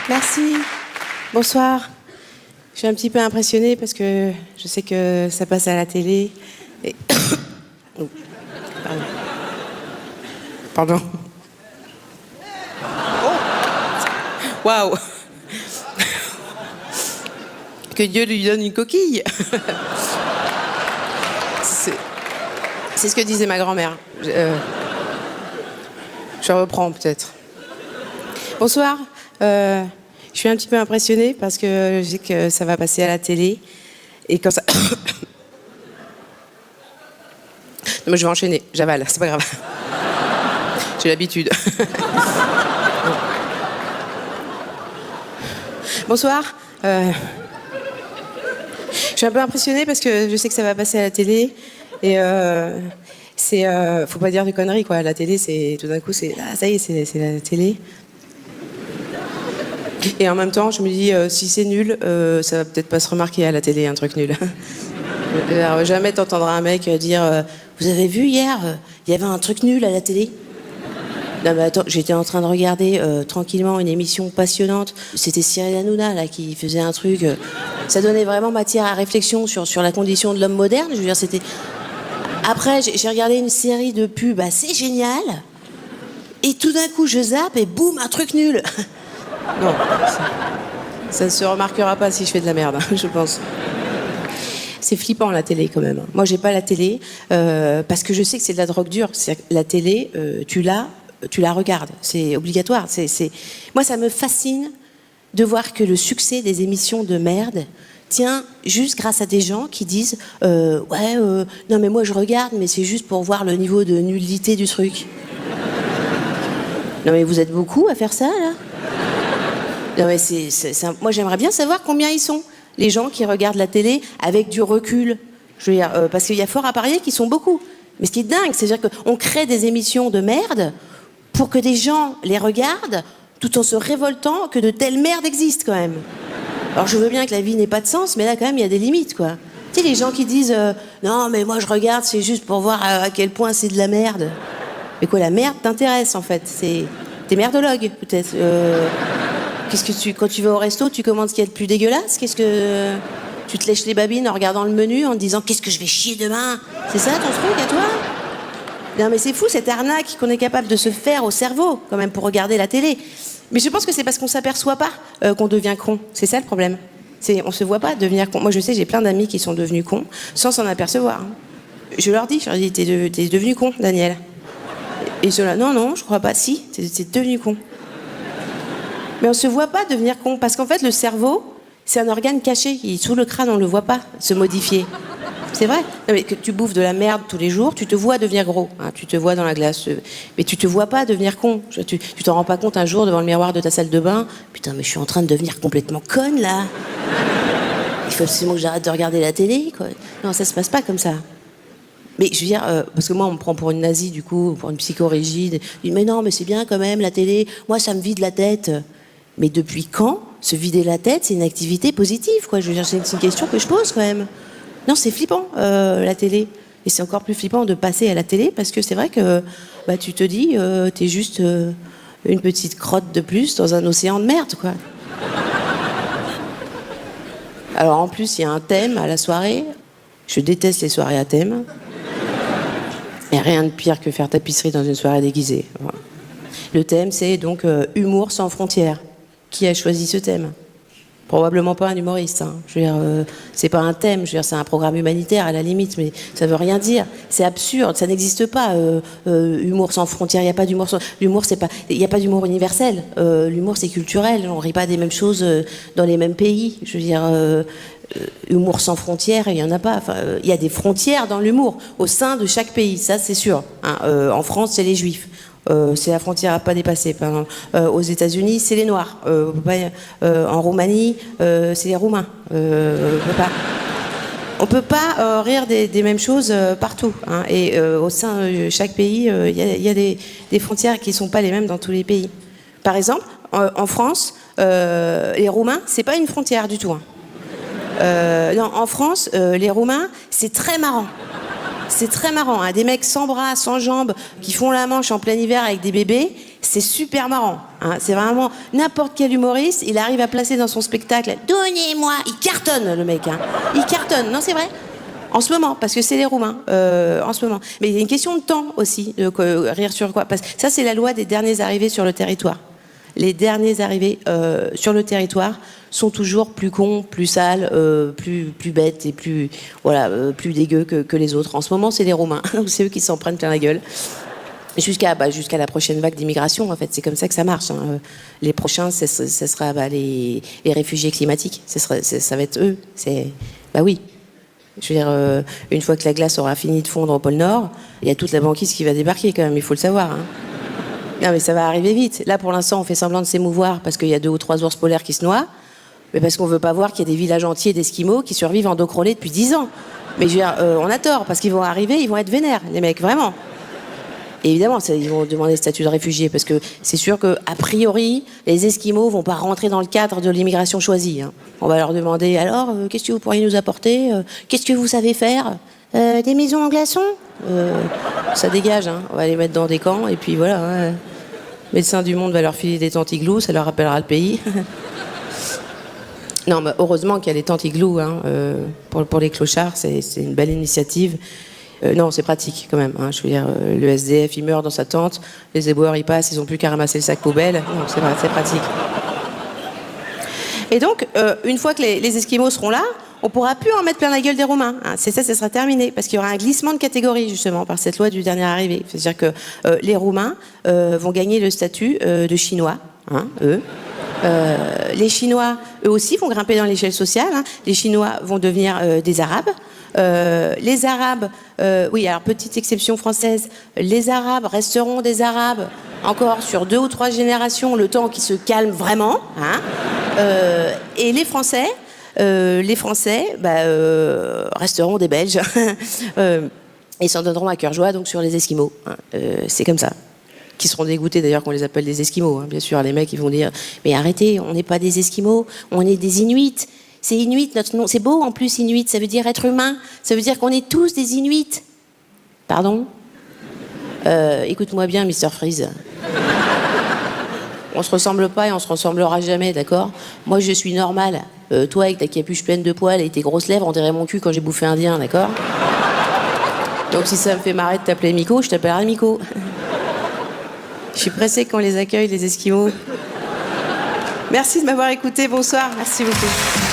Merci. Bonsoir. Je suis un petit peu impressionnée parce que je sais que ça passe à la télé. Et... Oh, pardon. Oh. Waouh. Que Dieu lui donne une coquille. C'est ce que disait ma grand-mère. Je reprends peut-être. Bonsoir. Je suis un petit peu impressionnée parce que je sais que ça va passer à la télé. Et quand ça... Non, mais je vais enchaîner. J'avale, c'est pas grave. J'ai l'habitude. Bonsoir. Je suis un peu impressionnée parce que je sais que ça va passer à la télé. Et faut pas dire de conneries, quoi. La télé, c'est tout d'un coup, c'est... Ah, ça y est, c'est la télé. Et en même temps, je me dis, si c'est nul, ça va peut-être pas se remarquer à la télé, un truc nul. Jamais t'entendras un mec dire vous avez vu hier, il y avait un truc nul à la télé. Non mais attends, j'étais en train de regarder tranquillement une émission passionnante. C'était Cyril Hanouna là qui faisait un truc. Ça donnait vraiment matière à réflexion sur la condition de l'homme moderne. Je veux dire, c'était. Après, j'ai regardé une série de pubs assez géniale. Et tout d'un coup, je zappe et boum, un truc nul. Non, ça ne se remarquera pas si je fais de la merde, je pense. C'est flippant la télé quand même. Moi, j'ai pas la télé parce que je sais que c'est de la drogue dure. La télé, tu la regardes, c'est obligatoire. Moi, ça me fascine de voir que le succès des émissions de merde tient juste grâce à des gens qui disent non mais moi je regarde, mais c'est juste pour voir le niveau de nullité du truc. Non mais vous êtes beaucoup à faire ça là. Non mais moi j'aimerais bien savoir combien ils sont, les gens qui regardent la télé avec du recul. Je veux dire, parce qu'il y a fort à parier qu'ils sont beaucoup. Mais ce qui est dingue, c'est-à-dire qu'on crée des émissions de merde pour que des gens les regardent tout en se révoltant que de telles merdes existent quand même. Alors je veux bien que la vie n'ait pas de sens, mais là quand même il y a des limites quoi. Tu sais les gens qui disent non mais moi je regarde c'est juste pour voir à quel point c'est de la merde. Mais quoi la merde t'intéresse en fait, t'es merdologue peut-être. Qu'est-ce que quand tu vas au resto, tu commandes ce qu'il y a de plus dégueulasse? Qu'est-ce que tu te lèches les babines en regardant le menu, en te disant qu'est-ce que je vais chier demain? C'est ça ton truc à toi? Non mais c'est fou cette arnaque qu'on est capable de se faire au cerveau quand même pour regarder la télé. Mais je pense que c'est parce qu'on s'aperçoit pas qu'on devient con. C'est ça le problème. On se voit pas devenir con. Moi je sais, j'ai plein d'amis qui sont devenus cons sans s'en apercevoir. Je leur dis t'es devenu con, Daniel. Et ceux-là, non, je crois pas. Si, t'es devenu con. Mais on se voit pas devenir con, parce qu'en fait, le cerveau, c'est un organe caché. Il est sous le crâne, on le voit pas se modifier. C'est vrai. Non, mais que tu bouffes de la merde tous les jours, tu te vois devenir gros. Hein, tu te vois dans la glace. Mais tu te vois pas devenir con. Tu t'en rends pas compte un jour devant le miroir de ta salle de bain. Putain, mais je suis en train de devenir complètement conne, là. Il faut absolument que j'arrête de regarder la télé, quoi. Non, ça se passe pas comme ça. Mais je veux dire, parce que moi on me prend pour une nazie du coup, pour une psychorigide. Je dis mais non, mais c'est bien quand même la télé. Moi ça me vide la tête. Mais depuis quand se vider la tête c'est une activité positive quoi? Je veux dire c'est une question que je pose quand même. Non c'est flippant la télé. Et c'est encore plus flippant de passer à la télé parce que c'est vrai que bah tu te dis t'es juste une petite crotte de plus dans un océan de merde quoi. Alors en plus il y a un thème à la soirée. Je déteste les soirées à thème. Il n'y a rien de pire que faire tapisserie dans une soirée déguisée. Voilà. Le thème, c'est donc humour sans frontières. Qui a choisi ce thème? Probablement pas un humoriste. Hein. Je veux dire, c'est pas un thème. Je veux dire, c'est un programme humanitaire à la limite, mais ça veut rien dire. C'est absurde. Ça n'existe pas. Humour sans frontières. Il n'y a pas d'humour. L'humour, c'est pas. Il n'y a pas d'humour universel. L'humour, c'est culturel. On rit pas des mêmes choses dans les mêmes pays. Je veux dire. Humour sans frontières, il n'y en a pas. Enfin, il y a des frontières dans l'humour au sein de chaque pays, ça c'est sûr. Hein. En France, c'est les Juifs. C'est la frontière à pas dépasser. Aux États-Unis, c'est les Noirs. En Roumanie, c'est les Roumains. On peut pas rire des mêmes choses partout. Hein. Et au sein de chaque pays, il y a des frontières qui sont pas les mêmes dans tous les pays. Par exemple, en France, les Roumains, c'est pas une frontière du tout. Hein. Non, en France, les Roumains, c'est très marrant. C'est très marrant. Hein. Des mecs sans bras, sans jambes, qui font la manche en plein hiver avec des bébés, c'est super marrant. Hein. C'est vraiment n'importe quel humoriste, il arrive à placer dans son spectacle « Donnez-moi !» Il cartonne, le mec. Hein. Il cartonne, non, c'est vrai. En ce moment, parce que c'est les Roumains, en ce moment. Mais il y a une question de temps aussi, de rire sur quoi. Parce que ça, c'est la loi des derniers arrivés sur le territoire. Les derniers arrivés sur le territoire sont toujours plus cons, plus sales, plus bêtes et plus, voilà, plus dégueux que les autres. En ce moment, c'est les Roumains. C'est eux qui s'en prennent plein la gueule. Jusqu'à la prochaine vague d'immigration, en fait. C'est comme ça que ça marche. Hein. Les prochains, ce sera les réfugiés climatiques. Ça va être eux. Bah oui. Je veux dire, une fois que la glace aura fini de fondre au pôle Nord, il y a toute la banquise qui va débarquer quand même, il faut le savoir. Hein. Non mais ça va arriver vite. Là pour l'instant on fait semblant de s'émouvoir parce qu'il y a 2 ou 3 ours polaires qui se noient, mais parce qu'on veut pas voir qu'il y a des villages entiers d'Esquimaux qui survivent en dos crawlé depuis 10 ans. Mais je veux dire, on a tort, parce qu'ils vont arriver, ils vont être vénères, les mecs, vraiment. Et évidemment, ils vont demander le statut de réfugié, parce que c'est sûr que, a priori, les Esquimaux vont pas rentrer dans le cadre de l'immigration choisie. Hein. On va leur demander, alors, qu'est-ce que vous pourriez nous apporter qu'est-ce que vous savez faire des maisons en glaçons ça dégage, hein. On va les mettre dans des camps, et puis voilà. Hein. Médecin du Monde va leur filer des tentes igloos, ça leur rappellera le pays. Non, mais heureusement qu'il y a les tentes igloos, hein, pour les clochards, c'est une belle initiative. Non, c'est pratique quand même. Hein. Je veux dire, le SDF, il meurt dans sa tente, les éboueurs, ils passent, ils n'ont plus qu'à ramasser le sac poubelle. Non, c'est pratique. Et donc, une fois que les Esquimaux seront là, on ne pourra plus en mettre plein la gueule des Roumains. Hein. Ça sera terminé, parce qu'il y aura un glissement de catégorie, justement, par cette loi du dernier arrivé. C'est-à-dire que les Roumains vont gagner le statut de Chinois, hein, eux. Les Chinois, eux aussi, vont grimper dans l'échelle sociale. Hein. Les Chinois vont devenir des Arabes. Les Arabes, oui, alors petite exception française, les Arabes resteront des Arabes encore sur 2 ou 3 générations, le temps qu'ils se calment vraiment. Hein. Et les Français resteront des Belges et s'en donneront à cœur joie donc sur les Esquimaux. Hein. C'est comme ça. Qui seront dégoûtés d'ailleurs qu'on les appelle des Esquimaux. Hein. Bien sûr, les mecs ils vont dire mais arrêtez, on n'est pas des Esquimaux, on est des Inuits. C'est Inuit notre nom. C'est beau en plus Inuit, ça veut dire être humain. Ça veut dire qu'on est tous des Inuits. Pardon écoute-moi bien, Mr. Freeze. On se ressemble pas et on se ressemblera jamais, d'accord? Moi, je suis normal. Toi, avec ta capuche pleine de poils et tes grosses lèvres, on dirait mon cul quand j'ai bouffé indien, d'accord? Donc si ça me fait marrer de t'appeler Miko, je t'appellerai Miko. Je suis pressée qu'on les accueille, les Esquimaux. Merci de m'avoir écouté. Bonsoir. Merci beaucoup.